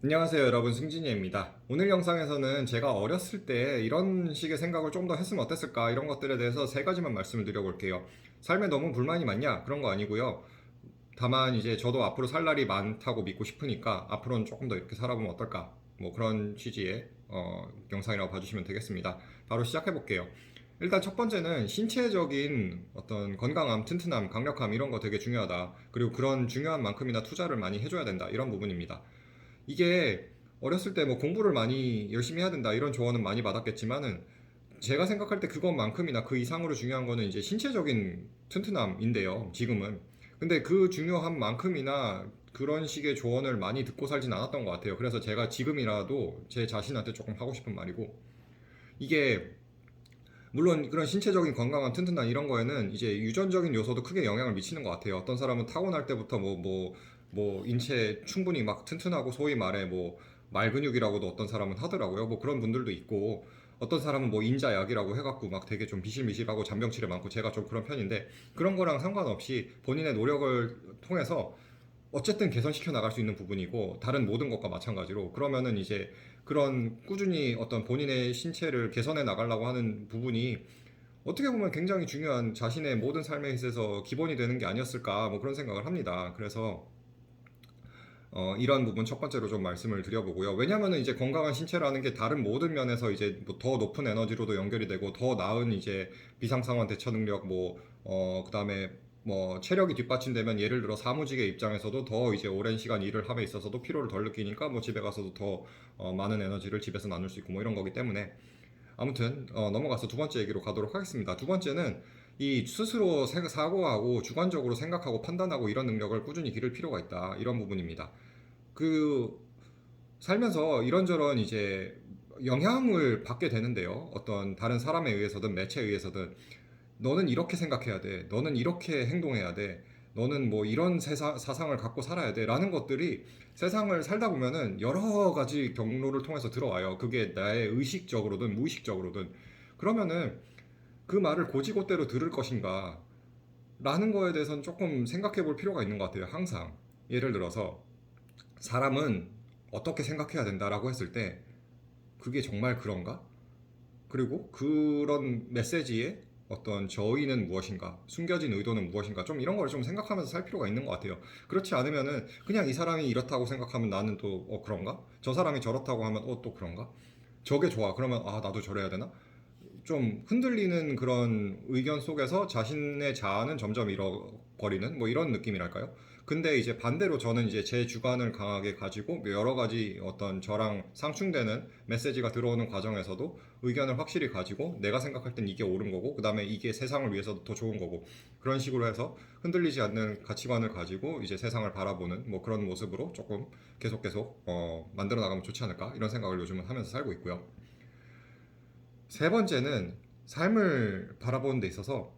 안녕하세요 여러분, 승진이입니다. 오늘 영상에서는 제가 어렸을 때 이런 식의 생각을 좀 더 했으면 어땠을까, 이런 것들에 대해서 세 가지만 말씀을 드려볼게요. 삶에 너무 불만이 많냐? 그런 거 아니고요. 다만 이제 저도 앞으로 살 날이 많다고 믿고 싶으니까 앞으로는 조금 더 이렇게 살아보면 어떨까, 뭐 그런 취지의 영상이라고 봐주시면 되겠습니다. 바로 시작해볼게요. 일단 첫 번째는 신체적인 어떤 건강함, 튼튼함, 강력함, 이런 거 되게 중요하다. 그리고 그런 중요한 만큼이나 투자를 많이 해줘야 된다, 이런 부분입니다. 이게 어렸을 때 뭐 공부를 많이 열심히 해야 된다, 이런 조언은 많이 받았겠지만은, 제가 생각할 때 그것만큼이나 그 이상으로 중요한 거는 이제 신체적인 튼튼함인데요, 지금은. 근데 그 중요한 만큼이나 그런 식의 조언을 많이 듣고 살진 않았던 것 같아요. 그래서 제가 지금이라도 제 자신한테 조금 하고 싶은 말이고, 이게 물론 그런 신체적인 건강한 튼튼한 이런 거에는 이제 유전적인 요소도 크게 영향을 미치는 것 같아요. 어떤 사람은 타고날 때부터 뭐 인체 충분히 막 튼튼하고, 소위 말해 뭐 말근육이라고도 어떤 사람은 하더라고요. 뭐 그런 분들도 있고, 어떤 사람은 뭐 인자약이라고 해갖고 막 되게 좀 비실비실하고 잔병치레 많고, 제가 좀 그런 편인데, 그런 거랑 상관없이 본인의 노력을 통해서 어쨌든 개선시켜 나갈 수 있는 부분이고, 다른 모든 것과 마찬가지로 그러면은 이제 그런 꾸준히 어떤 본인의 신체를 개선해 나가려고 하는 부분이 어떻게 보면 굉장히 중요한 자신의 모든 삶에 있어서 기본이 되는 게 아니었을까, 뭐 그런 생각을 합니다. 그래서 이런 부분 첫 번째로 좀 말씀을 드려보고요. 왜냐하면 이제 건강한 신체라는 게 다른 모든 면에서 이제 뭐더 높은 에너지로도 연결이 되고, 더 나은 이제 비상 상황 대처 능력, 그다음에 뭐 체력이 뒷받침되면, 예를 들어 사무직의 입장에서도 더 이제 오랜 시간 일을 함에 있어서도 피로를 덜 느끼니까 뭐 집에 가서도 더 많은 에너지를 집에서 나눌 수 있고, 뭐 이런 거기 때문에. 아무튼 넘어가서 두 번째 얘기로 가도록 하겠습니다. 두 번째는 이 스스로 사고하고 주관적으로 생각하고 판단하고 이런 능력을 꾸준히 기를 필요가 있다, 이런 부분입니다. 그 살면서 이런저런 이제 영향을 받게 되는데요. 어떤 다른 사람에 의해서든 매체에 의해서든, 너는 이렇게 생각해야 돼, 너는 이렇게 행동해야 돼, 너는 뭐 이런 사상을 갖고 살아야 돼, 라는 것들이 세상을 살다 보면은 여러 가지 경로를 통해서 들어와요. 그게 나의 의식적으로든 무의식적으로든. 그러면은 그 말을 곧이곧대로 들을 것인가 라는 거에 대해서는 조금 생각해 볼 필요가 있는 것 같아요. 항상 예를 들어서 사람은 어떻게 생각해야 된다라고 했을 때, 그게 정말 그런가? 그리고 그런 메시지의 어떤 저의는 무엇인가, 숨겨진 의도는 무엇인가, 좀 이런 걸 좀 생각하면서 살 필요가 있는 것 같아요. 그렇지 않으면은 그냥 이 사람이 이렇다고 생각하면 나는 또 그런가? 저 사람이 저렇다고 하면 또 그런가? 저게 좋아, 그러면 나도 저래야 되나? 좀 흔들리는 그런 의견 속에서 자신의 자아는 점점 잃어버리는, 뭐 이런 느낌이랄까요? 근데 이제 반대로 저는 이제 제 주관을 강하게 가지고 여러 가지 어떤 저랑 상충되는 메시지가 들어오는 과정에서도 의견을 확실히 가지고, 내가 생각할 땐 이게 옳은 거고, 그 다음에 이게 세상을 위해서도 더 좋은 거고, 그런 식으로 해서 흔들리지 않는 가치관을 가지고 이제 세상을 바라보는, 뭐 그런 모습으로 조금 계속 만들어 나가면 좋지 않을까, 이런 생각을 요즘은 하면서 살고 있고요. 세 번째는 삶을 바라보는 데 있어서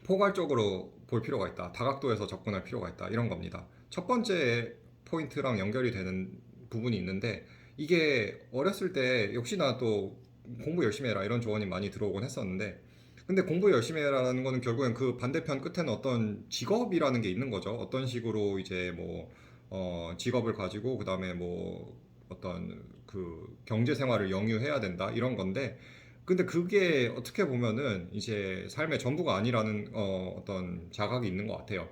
포괄적으로 볼 필요가 있다, 다각도에서 접근할 필요가 있다, 이런 겁니다. 첫 번째 포인트랑 연결이 되는 부분이 있는데, 이게 어렸을 때 역시나 또 공부 열심히 해라, 이런 조언이 많이 들어오곤 했었는데, 근데 공부 열심히 해라라는 거는 결국엔 그 반대편 끝에는 어떤 직업이라는 게 있는 거죠. 어떤 식으로 이제 직업을 가지고 그 다음에 뭐 어떤 그 경제 생활을 영위해야 된다, 이런 건데, 근데 그게 어떻게 보면은 이제 삶의 전부가 아니라는 어떤 자각이 있는 것 같아요.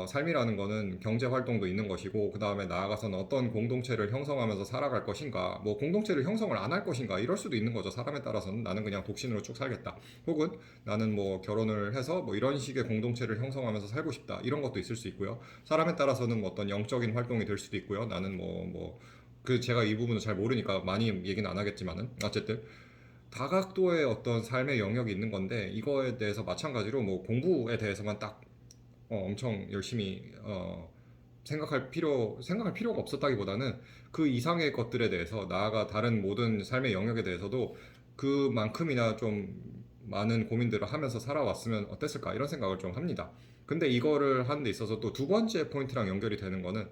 삶이라는 거는 경제 활동도 있는 것이고, 그 다음에 나아가서는 어떤 공동체를 형성하면서 살아갈 것인가, 뭐 공동체를 형성을 안 할 것인가, 이럴 수도 있는 거죠. 사람에 따라서는 나는 그냥 독신으로 쭉 살겠다, 혹은 나는 뭐 결혼을 해서 뭐 이런 식의 공동체를 형성하면서 살고 싶다, 이런 것도 있을 수 있고요. 사람에 따라서는 뭐 어떤 영적인 활동이 될 수도 있고요. 나는 그 제가 이 부분은 잘 모르니까 많이 얘기는 안 하겠지만은, 어쨌든 다각도의 어떤 삶의 영역이 있는 건데, 이거에 대해서 마찬가지로 뭐 공부에 대해서만 딱 엄청 열심히 생각할 필요가 없었다기보다는, 그 이상의 것들에 대해서, 나아가 다른 모든 삶의 영역에 대해서도 그만큼이나 좀 많은 고민들을 하면서 살아왔으면 어땠을까, 이런 생각을 좀 합니다. 근데 이거를 하는 데 있어서 또 두 번째 포인트랑 연결이 되는 거는,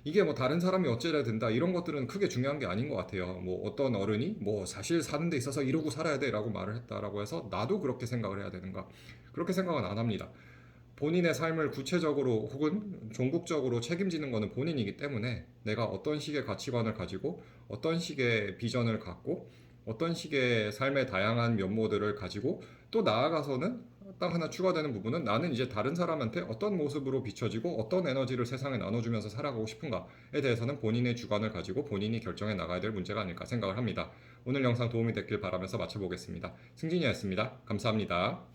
이게 뭐 다른 사람이 어째야 된다, 이런 것들은 크게 중요한 게 아닌 것 같아요. 뭐 어떤 어른이 뭐 사실 사는 데 있어서 이러고 살아야 돼라고 말을 했다라고 해서 나도 그렇게 생각을 해야 되는가, 그렇게 생각은 안 합니다. 본인의 삶을 구체적으로 혹은 종국적으로 책임지는 것은 본인이기 때문에 내가 어떤 식의 가치관을 가지고 어떤 식의 비전을 갖고 어떤 식의 삶의 다양한 면모들을 가지고 또 나아가서는 딱 하나 추가되는 부분은 나는 이제 다른 사람한테 어떤 모습으로 비춰지고 어떤 에너지를 세상에 나눠주면서 살아가고 싶은가에 대해서는 본인의 주관을 가지고 본인이 결정해 나가야 될 문제가 아닐까 생각을 합니다. 오늘 영상 도움이 됐길 바라면서 마쳐보겠습니다. 승진이었습니다. 감사합니다.